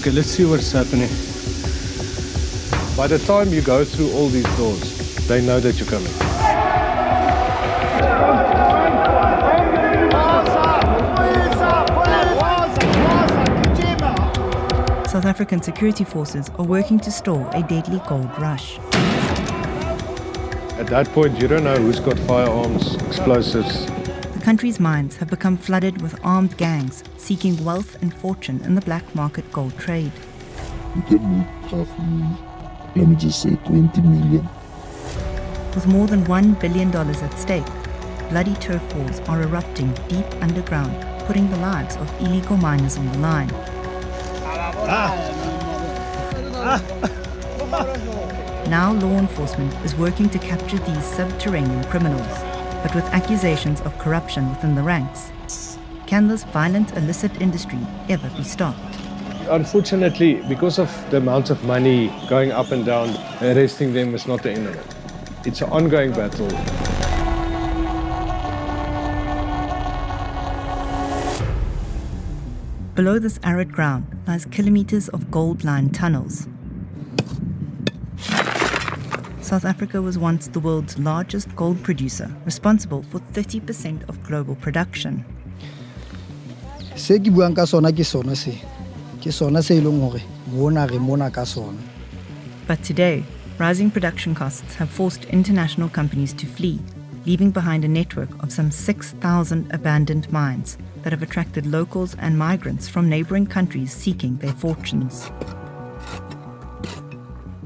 Okay, let's see what's happening. By the time you go through all these doors, they know that you're coming. South African security forces are working to stall a deadly gold rush. At that point, you don't know who's got firearms, explosives. The country's mines have become flooded with armed gangs seeking wealth and fortune in the black market gold trade. You can make half a million. Let me just say 20 million. With more than $1 billion at stake, bloody turf wars are erupting deep underground, putting the lives of illegal miners on the line. Now law enforcement is working to capture these subterranean criminals, but with accusations of corruption within the ranks. Can this violent illicit industry ever be stopped? Unfortunately, because of the amount of money going up and down, arresting them is not the end of it. It's an ongoing battle. Below this arid ground lies kilometers of gold-lined tunnels. South Africa was once the world's largest gold producer, responsible for 30% of global production. Se ke buang ka sona ke sona se. Ke sona se ileng hore mona re mona ka sona. But today, rising production costs have forced international companies to flee, leaving behind a network of some 6,000 abandoned mines that have attracted locals and migrants from neighboring countries seeking their fortunes.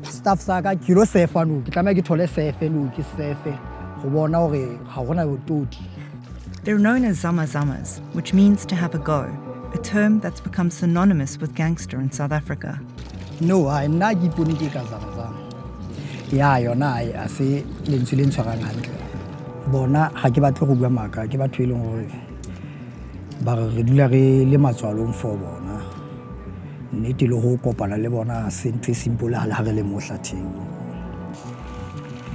Staff sa ka ke lo sefa no, ke tlameha ke thole sefe no, ke sefe go bona hore ha gona botodi. They're known as Zama Zamas, which means to have a go, a term that's become synonymous with gangster in South Africa. No, ha nna ke ipone ke ka zama zama. Ya yona a se lentswe le ntshwarang hantle. Bona ha ke batle go bua maka, ke batho e leng hore ba re dula re le matswalong for bona. Nnete le ho kopana le bona se ntwe simple ha re le mohlatheng.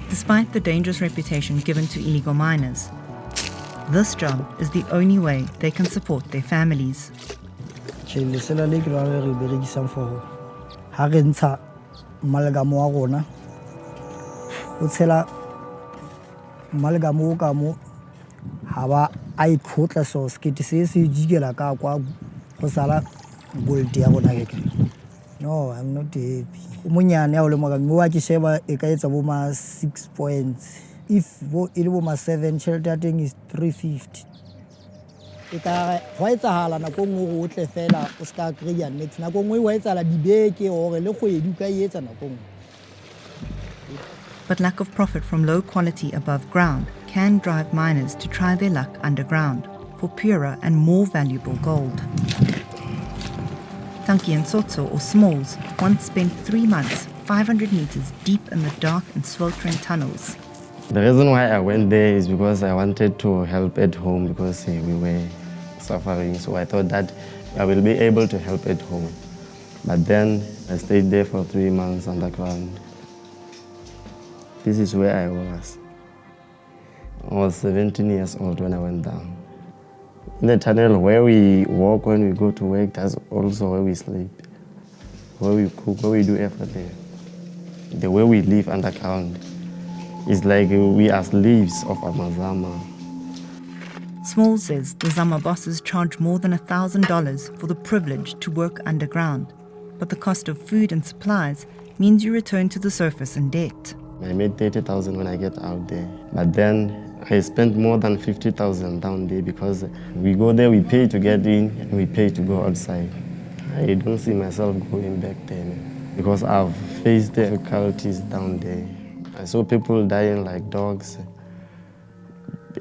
Despite the dangerous reputation given to illegal miners, this job is the only way they can support their families. Ke lesela le ke la re berekisang for ha re ntsha malagamo wa rona. O tshela malagamo ka mo ha ba a ikhotla so skete se se jikela ka kwa go sala gold ya rona ke. No, I'm not happy. Umunyane ya o le mogami wa ke sheba e ka etsa bo ma 6 points. If bo ile bo ma 7, shelter thing is 350. E ka go etsahala na go ngwe go tle fela o ska kreya next na go ngwe wa etsala dibeke or le kgwedi ka etsa na go ngwe. But lack of profit from low quality above ground can drive miners to try their luck underground for purer and more valuable gold. Tanki Nsotso, or Smalls, once spent 3 months, 500 meters deep in the dark and sweltering tunnels. The reason why I went there is because I wanted to help at home because we were suffering. So I thought that I will be able to help at home. But then I stayed there for 3 months underground. This is where I was. I was 17 years old when I went down. In the tunnel where we walk when we go to work, that's also where we sleep, where we cook, where we do everything. The way we live underground is like we are slaves of Amazama. Small says the Zama bosses charge more than $1,000 for the privilege to work underground, but the cost of food and supplies means you return to the surface in debt. I made 30,000 when I get out there, but then I spent more than 50,000 down there because we go there, we pay to get in, and we pay to go outside. I don't see myself going back there because I've faced the difficulties down there. I saw people dying like dogs.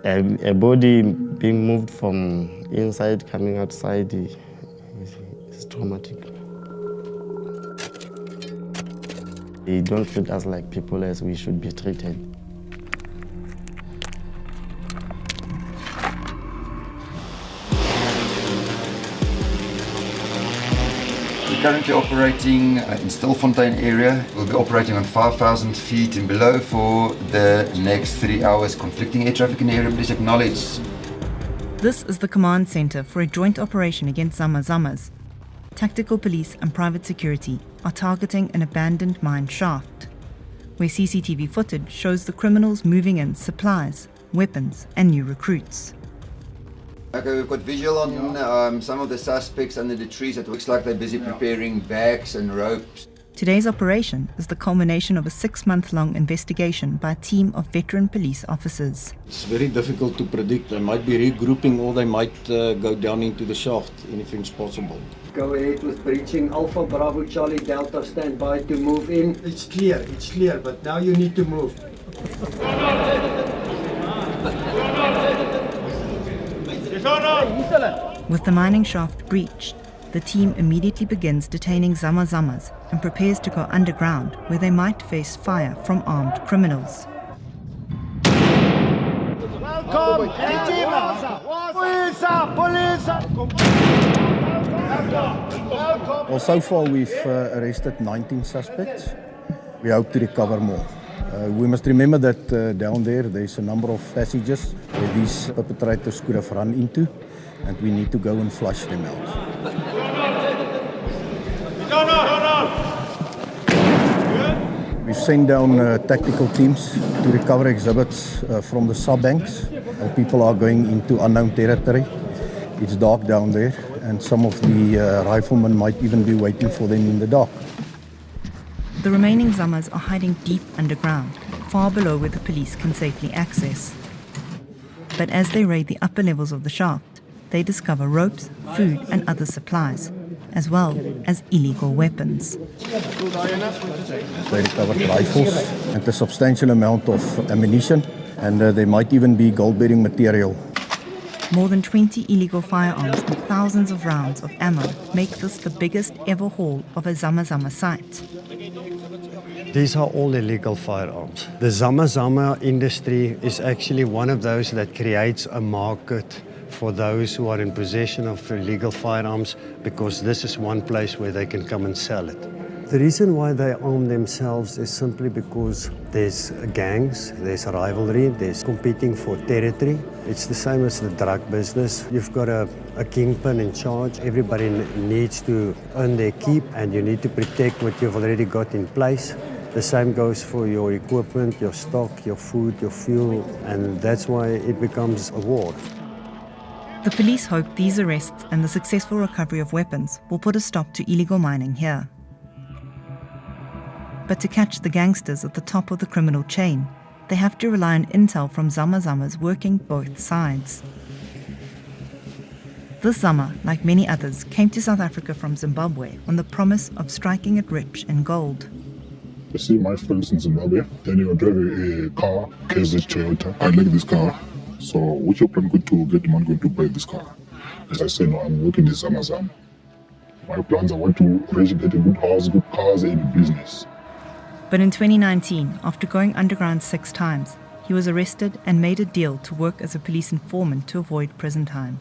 A body being moved from inside, coming outside is traumatic. They don't treat us like people as we should be treated. We're currently operating in Stilfontein area. We'll be operating on 5,000 feet and below for the next 3 hours. Conflicting air traffic in the area, please acknowledge. This is the command center for a joint operation against Zama Zamas. Tactical police and private security are targeting an abandoned mine shaft, where CCTV footage shows the criminals moving in supplies, weapons, and new recruits. Okay, we've got visual on some of the suspects under the trees. It looks like they're busy preparing bags and ropes. Today's operation is the culmination of a 6-month-long investigation by a team of veteran police officers. It's very difficult to predict. They might be regrouping or they might go down into the shaft. Anything's possible. Go ahead with breaching. Alpha Bravo Charlie Delta, stand by to move in. It's clear, but now you need to move. With the mining shaft breached, the team immediately begins detaining Zama Zamas and prepares to go underground, where they might face fire from armed criminals. Well, so far we've arrested 19 suspects. We hope to recover more. We must remember that down there's a number of passages where these perpetrators could have run into, and we need to go and flush them out. We've sent down tactical teams to recover exhibits from the sub-banks. People are going into unknown territory. It's dark down there, and some of the riflemen might even be waiting for them in the dark. The remaining Zamas are hiding deep underground, far below where the police can safely access. But as they raid the upper levels of the shaft, they discover ropes, food, and other supplies, as well as illegal weapons. They recovered rifles and a substantial amount of ammunition, and there might even be gold-bearing material. More than 20 illegal firearms and thousands of rounds of ammo make this the biggest ever haul of a Zama Zama site. These are all illegal firearms. The Zama Zama industry is actually one of those that creates a market for those who are in possession of illegal firearms, because this is one place where they can come and sell it. The reason why they arm themselves is simply because there's gangs, there's rivalry, there's competing for territory. It's the same as the drug business. You've got a kingpin in charge. Everybody needs to earn their keep, and you need to protect what you've already got in place. The same goes for your equipment, your stock, your food, your fuel, and that's why it becomes a war. The police hope these arrests and the successful recovery of weapons will put a stop to illegal mining here. But to catch the gangsters at the top of the criminal chain, they have to rely on intel from Zama Zamas working both sides. This Zama, like many others, came to South Africa from Zimbabwe on the promise of striking it rich in gold. I see my friends in Zimbabwe, then you drive a car, KZ Toyota. I like this car, so which your plan going to get the man going to buy this car? As I say, no, I'm working in Zama Zama. My plans, I want to really get a good house, good cars, and business. But in 2019, after going underground 6 times, he was arrested and made a deal to work as a police informant to avoid prison time,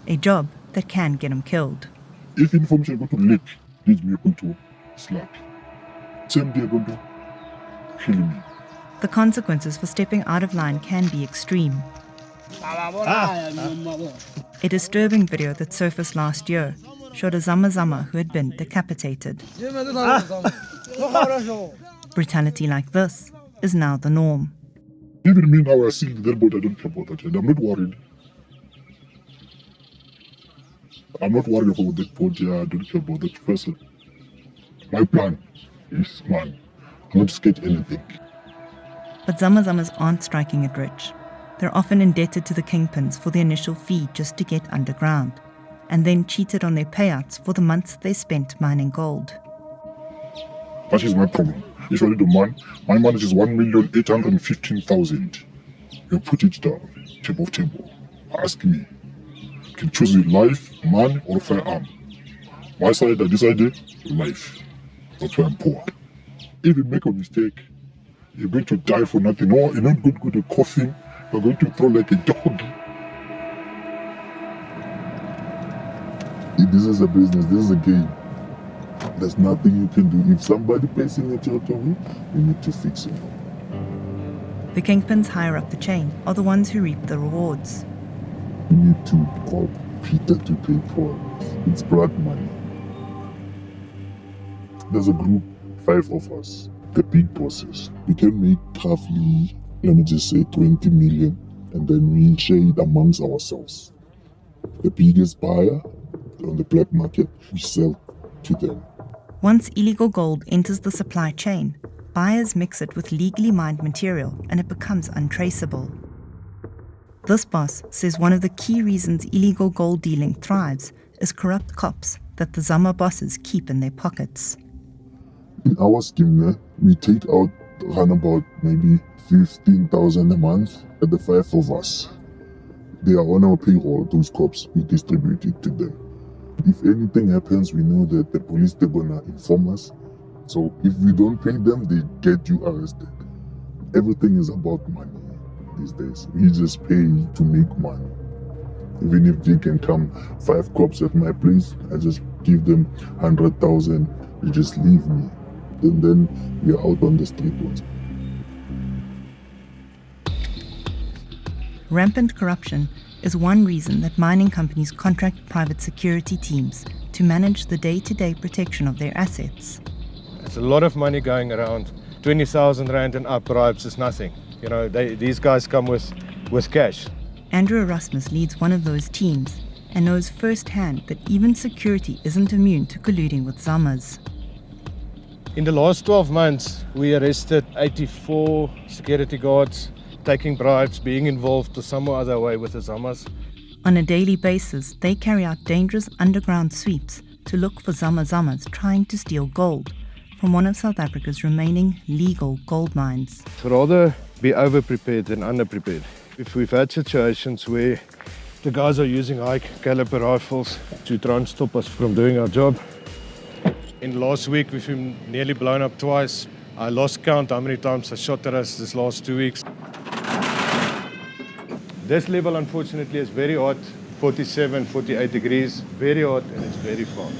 a job that can get him killed. If information go to leak, leads me going to slap. Same day going to kill me. The consequences for stepping out of line can be extreme. A disturbing video that surfaced last year showed a Zama Zama who had been decapitated. Brutality like this is now the norm. Even me now, I see the dead body, I don't care about that. And I'm not worried. I'm not worried about that body, I don't care about that person. My plan is, man, I'm not scared of anything. But Zama Zamas aren't striking it rich. They're often indebted to the kingpins for the initial fee just to get underground, and then cheated on their payouts for the months they spent mining gold. That is my problem. If you do man, my man is 1,815,000. You put it down, table. Ask me, can choose your life, man, or firearm? My side, I decided life. That's why I'm poor. If you make a mistake, you're going to die for nothing. No, you're not going to go to coffin. You're going to throw like a dog. This is a business. This is a game. There's nothing you can do. If somebody pays in it out of you, you need to fix it. The kingpins higher up the chain are the ones who reap the rewards. You need to call Peter to pay for it. It's blood money. There's a group, 5 of us, the big bosses. We can make roughly, let me just say 20 million, and then we share it amongst ourselves. The biggest buyer on the black market, we sell to them. Once illegal gold enters the supply chain, buyers mix it with legally mined material and it becomes untraceable. This boss says one of the key reasons illegal gold dealing thrives is corrupt cops that the Zama bosses keep in their pockets. In our scheme, we take out around about maybe 15,000 a month at the 5 of us. They are on our payroll, those cops, we distribute it to them. If anything happens, we know that the police, they're gonna inform us. So if we don't pay them, they get you arrested. Everything is about money these days. We just pay to make money. Even if they can come 5 cops at my place, I just give them 100,000, they just leave me. And then we are out on the street once. Rampant corruption is one reason that mining companies contract private security teams to manage the day-to-day protection of their assets. There's a lot of money going around. 20,000 rand and up bribes is nothing. You know, these guys come with cash. Andrew Erasmus leads one of those teams and knows firsthand that even security isn't immune to colluding with Zamas. In the last 12 months, we arrested 84 security guards, taking bribes, being involved to some or other way with the Zamas. On a daily basis, they carry out dangerous underground sweeps to look for Zamas trying to steal gold from one of South Africa's remaining legal gold mines. Rather be over-prepared than under-prepared. If we've had situations where the guys are using high caliber rifles to try and stop us from doing our job. In last week, we've been nearly blown up twice. I lost count how many times I shot at us this last 2 weeks. This level, unfortunately, is very hot, 47, 48 degrees, very hot, and it's very far.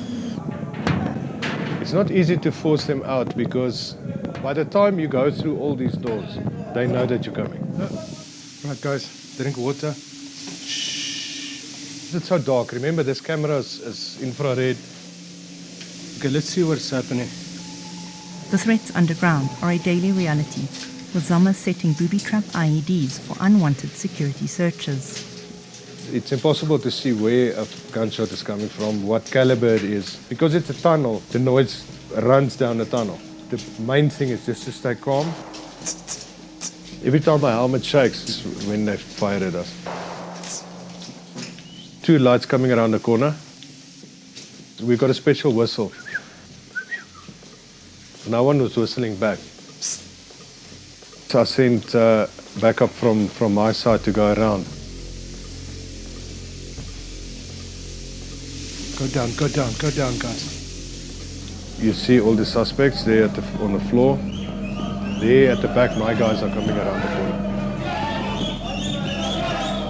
It's not easy to force them out because by the time you go through all these doors, they know that you're coming. Right, guys, drink water. Shh. It's so dark. Remember, this camera is infrared. Okay, let's see what's happening. The threats underground are a daily reality, with Zamas setting booby-trap IEDs for unwanted security searches. It's impossible to see where a gunshot is coming from, what caliber it is. Because it's a tunnel, the noise runs down the tunnel. The main thing is just to stay calm. Every time my helmet shakes is when they fire at us. 2 lights coming around the corner. We've got a special whistle. No one was whistling back. So I sent backup from my side to go around. Go down, guys. You see all the suspects there on the floor. There at the back, my guys are coming around the corner.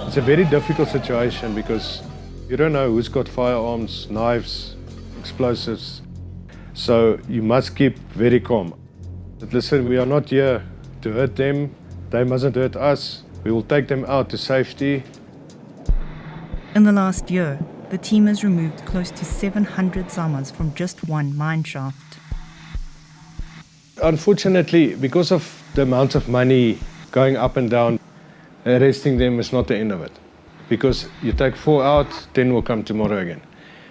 It's a very difficult situation because you don't know who's got firearms, knives, explosives. So you must keep very calm. But listen, we are not here to hurt them. They mustn't hurt us. We will take them out to safety. In the last year, the team has removed close to 700 Zamas from just one mine shaft. Unfortunately, because of the amount of money going up and down, arresting them is not the end of it. Because you take 4 out, 10 will come tomorrow again.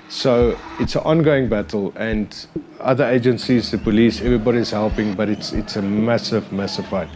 So it's an ongoing battle, and other agencies, the police, everybody's helping, but it's a massive, massive fight.